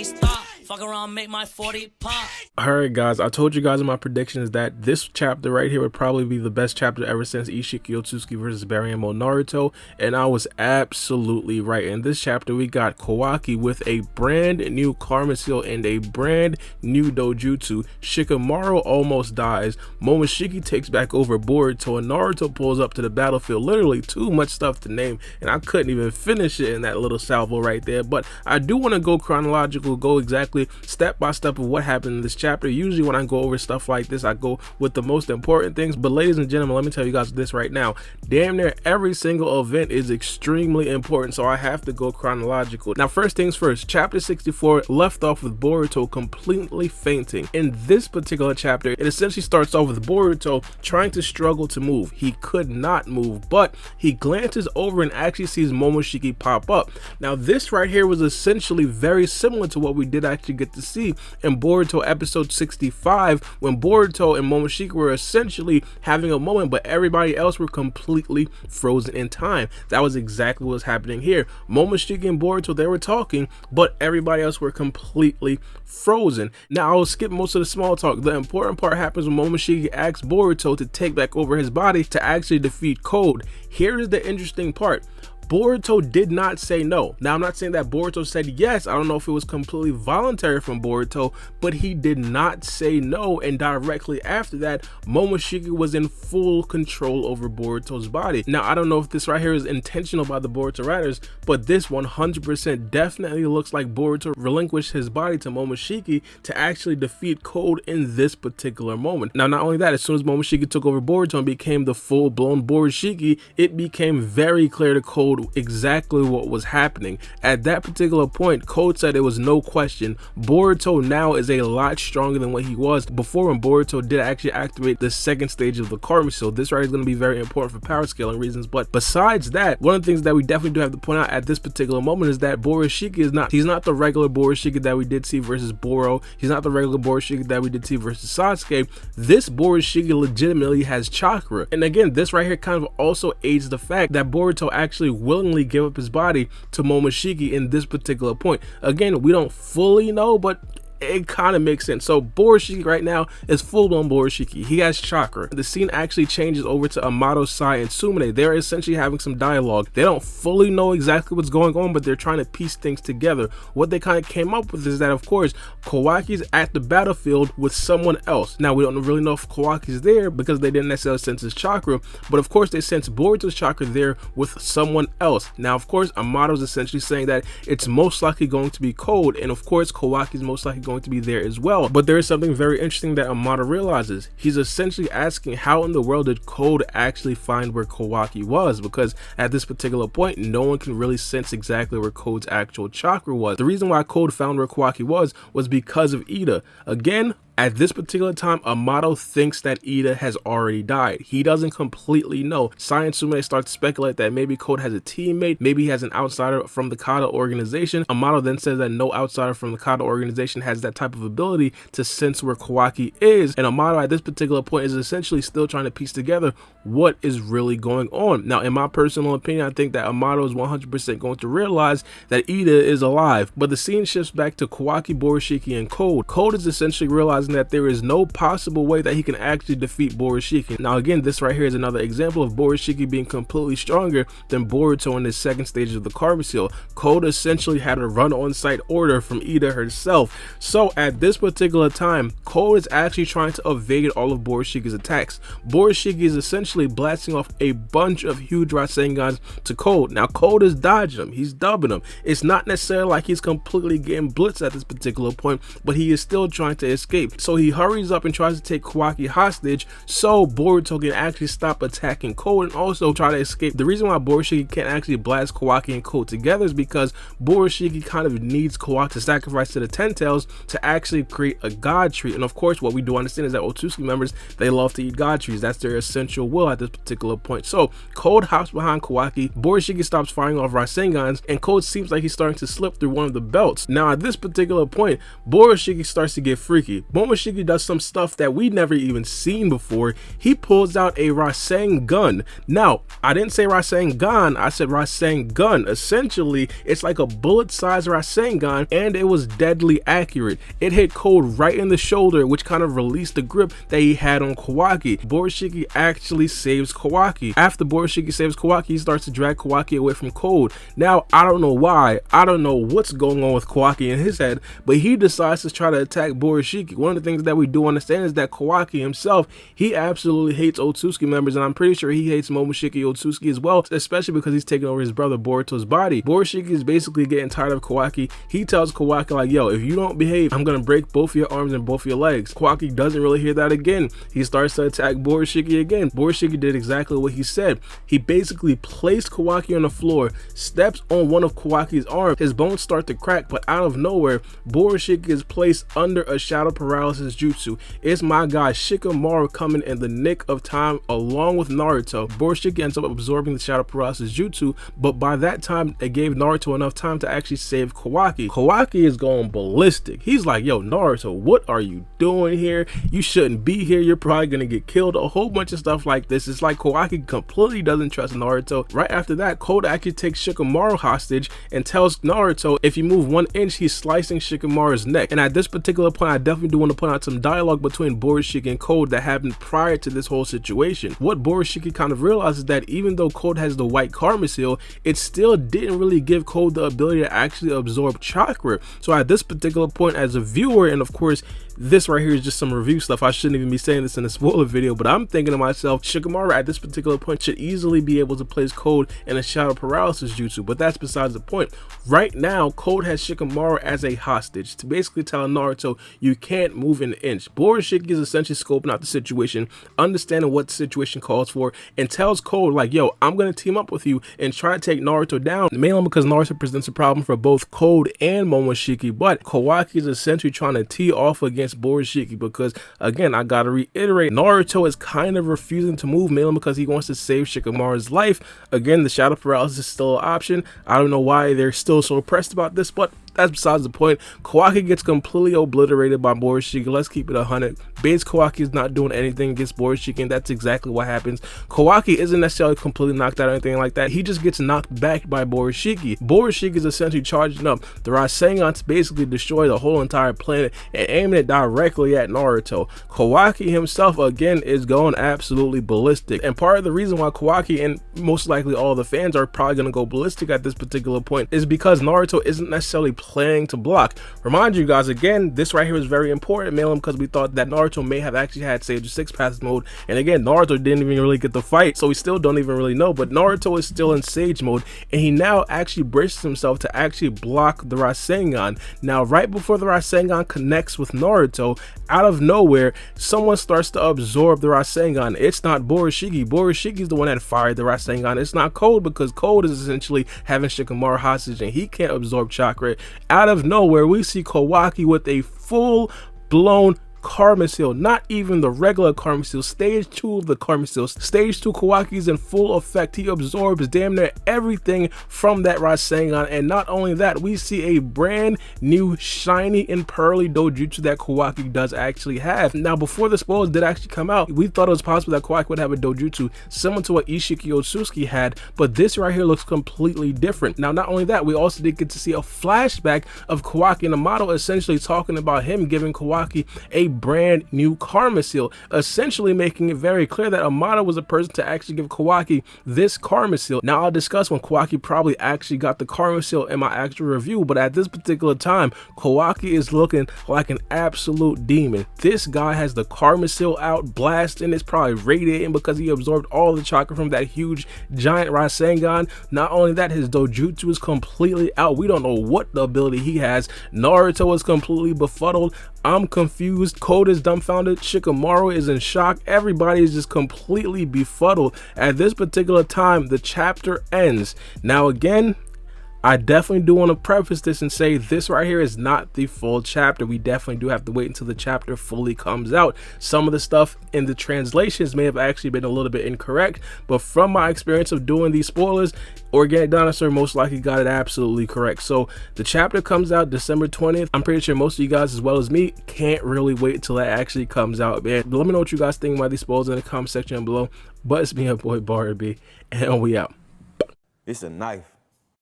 can't stop. Fuck around, make my 40 pop. Alright guys, I told you guys in my predictions that this chapter right here would probably be the best chapter ever since Ishiki Otsutsuki versus Barrymo Naruto, and I was absolutely right. In this chapter we got Kawaki with a brand new karma seal and a brand new dojutsu. Shikamaru almost dies, Momoshiki takes back over Boruto, and Naruto pulls up to the battlefield. Literally too much stuff to name, and I couldn't even finish it in that little salvo right there. But I do want to go chronological, go exactly step by step of what happened in this chapter. Usually when I go over stuff like this, I go with the most important things, but ladies and gentlemen, let me tell you guys this right now. Damn near every single event is extremely important, so I have to go chronological. Now first things first, chapter 64 left off with Boruto completely fainting. In this particular chapter, it essentially starts off with Boruto trying to struggle to move. He could not move, but he glances over and actually sees Momoshiki pop up. Now this right here was essentially very similar to what we did actually get to see in Boruto episode 65, when Boruto and Momoshiki were essentially having a moment, but everybody else were completely frozen in time. That was exactly what was happening here. Momoshiki and Boruto, they were talking, but everybody else were completely frozen. Now I'll skip most of the small talk. The important part happens when Momoshiki asks Boruto to take back over his body to actually defeat Code. Here is the interesting part. Boruto did not say no. Now I'm not saying that Boruto said yes. I don't know if it was completely voluntary from Boruto, but he did not say no, and directly after that Momoshiki was in full control over Boruto's body. Now I don't know if this right here is intentional by the Boruto writers, but this 100% definitely looks like Boruto relinquished his body to Momoshiki to actually defeat Code in this particular moment. Now not only that, as soon as Momoshiki took over Boruto and became the full-blown BoruShiki, it became very clear to Code exactly what was happening. At that particular point, Code said it was no question, Boruto now is a lot stronger than what he was before, when Boruto did actually activate the second stage of the karma seal. This right is going to be very important for power scaling reasons, but besides that, one of the things that we definitely do have to point out at this particular moment is that BoruShiki is not the regular BoruShiki that we did see versus Boro. He's not the regular BoruShiki that we did see versus Sasuke. This BoruShiki legitimately has chakra, and again, this right here kind of also aids the fact that Boruto actually willingly give up his body to Momoshiki in this particular point. Again, we don't fully know, but it kind of makes sense. So BoruShiki right now is full-blown BoruShiki. He has chakra. The scene actually changes over to Amado, Sai, and Sumire. They're essentially having some dialogue. They don't fully know exactly what's going on, but they're trying to piece things together. What they kind of came up with is that, of course, Kawaki's at the battlefield with someone else. Now, we don't really know if Kawaki's there because they didn't necessarily sense his chakra, but of course, they sense Boruto's chakra there with someone else. Now, of course, Amado's essentially saying that it's most likely going to be Code, and of course, Kawaki's most likely going to be there as well. But there is something very interesting that Amado realizes. He's essentially asking, how in the world did Code actually find where Kawaki was? Because at this particular point, no one can really sense exactly where Code's actual chakra was. The reason why Code found where Kawaki was because of Ida. Again, at this particular time, Amado thinks that Ida has already died. He doesn't completely know. Sai and Sumire start to speculate that maybe Code has a teammate, maybe he has an outsider from the Kata organization. Amado then says that no outsider from the Kata organization has that type of ability to sense where Kawaki is, and Amado at this particular point is essentially still trying to piece together what is really going on. Now, in my personal opinion, I think that Amado is 100% going to realize that Ida is alive, but the scene shifts back to Kawaki, BoruShiki, and Code. Code is essentially realizing that there is no possible way that he can actually defeat BoruShiki. Now again, this right here is another example of BoruShiki being completely stronger than Boruto in the second stage of the karma seal. Code essentially had a run on site order from Ida herself. So at this particular time, Code is actually trying to evade all of BoruShiki's attacks. BoruShiki is essentially blasting off a bunch of huge Rasengans to Code. Now Code is dodging them, he's dubbing them. It's not necessarily like he's completely getting blitzed at this particular point, but he is still trying to escape. So he hurries up and tries to take Kawaki hostage so Boruto can actually stop attacking Code and also try to escape. The reason why BoruShiki can't actually blast Kawaki and Code together is because BoruShiki kind of needs Kawaki to sacrifice to the Ten Tails to actually create a god tree. And of course, what we do understand is that Otsutsuki members, they love to eat god trees. That's their essential will at this particular point. So Code hops behind Kawaki, BoruShiki stops firing off Rasengans, and Code seems like he's starting to slip through one of the belts. Now at this particular point, BoruShiki starts to get freaky. Momoshiki does some stuff that we never even seen before. He pulls out a Rasengan. Now, I didn't say Rasengan, I said Rasengan. Essentially, it's like a bullet-sized Rasengan, and it was deadly accurate. It hit Code right in the shoulder, which kind of released the grip that he had on Kawaki. BoruShiki actually saves Kawaki. After BoruShiki saves Kawaki, he starts to drag Kawaki away from Code. Now, I don't know why, I don't know what's going on with Kawaki in his head, but he decides to try to attack BoruShiki. One of the things that we do understand is that Kawaki himself, he absolutely hates Otsutsuki members, and I'm pretty sure he hates Momoshiki Otsutsuki as well, especially because he's taking over his brother Boruto's body. BoruShiki is basically getting tired of Kawaki. He tells Kawaki like, yo, if you don't behave, I'm gonna break both your arms and both your legs. Kawaki doesn't really hear that again. He starts to attack BoruShiki again. BoruShiki did exactly what he said. He basically placed Kawaki on the floor, steps on one of Kawaki's arms, his bones start to crack, but out of nowhere, BoruShiki is placed under a shadow paralysis jutsu. It's my guy Shikamaru coming in the nick of time along with Naruto. BoruShiki ends up absorbing the shadow paralysis jutsu, but by that time, it gave Naruto enough time to actually save Kawaki. Kawaki is going ballistic. He's like, yo, Naruto, what are you doing here? You shouldn't be here. You're probably gonna get killed. A whole bunch of stuff like this. It's like Kawaki completely doesn't trust Naruto. Right after that, Code actually takes Shikamaru hostage and tells Naruto if you move 1 inch, he's slicing Shikamaru's neck. And at this particular point, I definitely do want to point out some dialogue between BoruShiki and Code that happened prior to this whole situation. What BoruShiki kind of realizes that even though Code has the white karma seal, it still didn't really give Code the ability to actually absorb chakra. So at this particular point, as a viewer, and of course this right here is just some review stuff, I shouldn't even be saying this in a spoiler video, but I'm thinking to myself, Shikamaru at this particular point should easily be able to place Code in a shadow paralysis jutsu, but that's besides the point. Right now, Code has Shikamaru as a hostage to basically tell Naruto you can't move an inch. BoruShiki is essentially scoping out the situation, understanding what the situation calls for, and tells Code like, yo, I'm gonna team up with you and try to take Naruto down, mainly because Naruto presents a problem for both Code and Momoshiki, but Kawaki is essentially trying to tee off against BoruShiki because, again, I gotta reiterate, Naruto is kind of refusing to move, mainly because he wants to save Shikamaru's life. Again, the shadow paralysis is still an option. I don't know why they're still so pressed about this, but that's besides the point. Kawaki gets completely obliterated by BoruShiki. Let's keep it 100. Base Kawaki is not doing anything against BoruShiki, and that's exactly what happens. Kawaki isn't necessarily completely knocked out or anything like that. He just gets knocked back by BoruShiki. BoruShiki is essentially charging up the Rasengan to basically destroy the whole entire planet and aiming it directly at Naruto. Kawaki himself, again, is going absolutely ballistic. And part of the reason why Kawaki and most likely all the fans are probably going to go ballistic at this particular point is because Naruto isn't necessarily planning to block. Remind you guys, again, this right here is very important, mainly because we thought that Naruto may have actually had Sage of Six Paths mode, and again, Naruto didn't even really get the fight, so we still don't even really know, but Naruto is still in Sage mode, and he now actually braces himself to actually block the Rasengan. Now, right before the Rasengan connects with Naruto, out of nowhere, someone starts to absorb the Rasengan. It's not BoruShiki. BoruShiki is the one that fired the Rasengan. It's not Code, because Code is essentially having Shikamaru hostage, and he can't absorb chakra. Out of nowhere, we see Kawaki with a full-blown karma seal, not even the regular karma seal, stage 2 of the karma seal. Stage 2 Kawaki is in full effect. He absorbs damn near everything from that Rasengan, and not only that, we see a brand new shiny and pearly Dojutsu that Kawaki does actually have. Now, before the spoilers did actually come out, we thought it was possible that Kawaki would have a Dojutsu similar to what Ishiki Otsutsuki had, but this right here looks completely different. Now, not only that, we also did get to see a flashback of Kawaki and Amado essentially talking about him giving Kawaki a brand new karma seal, essentially making it very clear that Amado was a person to actually give Kawaki this karma seal. Now, I'll discuss when Kawaki probably actually got the karma seal in my actual review, but at this particular time, Kawaki is looking like an absolute demon. This guy has the karma seal out, blasting. It's probably radiating because he absorbed all the chakra from that huge giant Rasengan. Not only that, his Dojutsu is completely out. We don't know what the ability he has. Naruto is completely befuddled. I'm confused. Code is dumbfounded. Shikamaru is in shock. Everybody is just completely befuddled. At this particular time, the chapter ends. Now again, I definitely do want to preface this and say this right here is not the full chapter. We definitely do have to wait until the chapter fully comes out. Some of the stuff in the translations may have actually been a little bit incorrect, but from my experience of doing these spoilers, Organic Dinosaur most likely got it absolutely correct. So the chapter comes out December 20th. I'm pretty sure most of you guys, as well as me, can't really wait until that actually comes out, man. But let me know what you guys think about these spoilers in the comment section below. But it's me, your boy Baara B, and we out. It's a knife.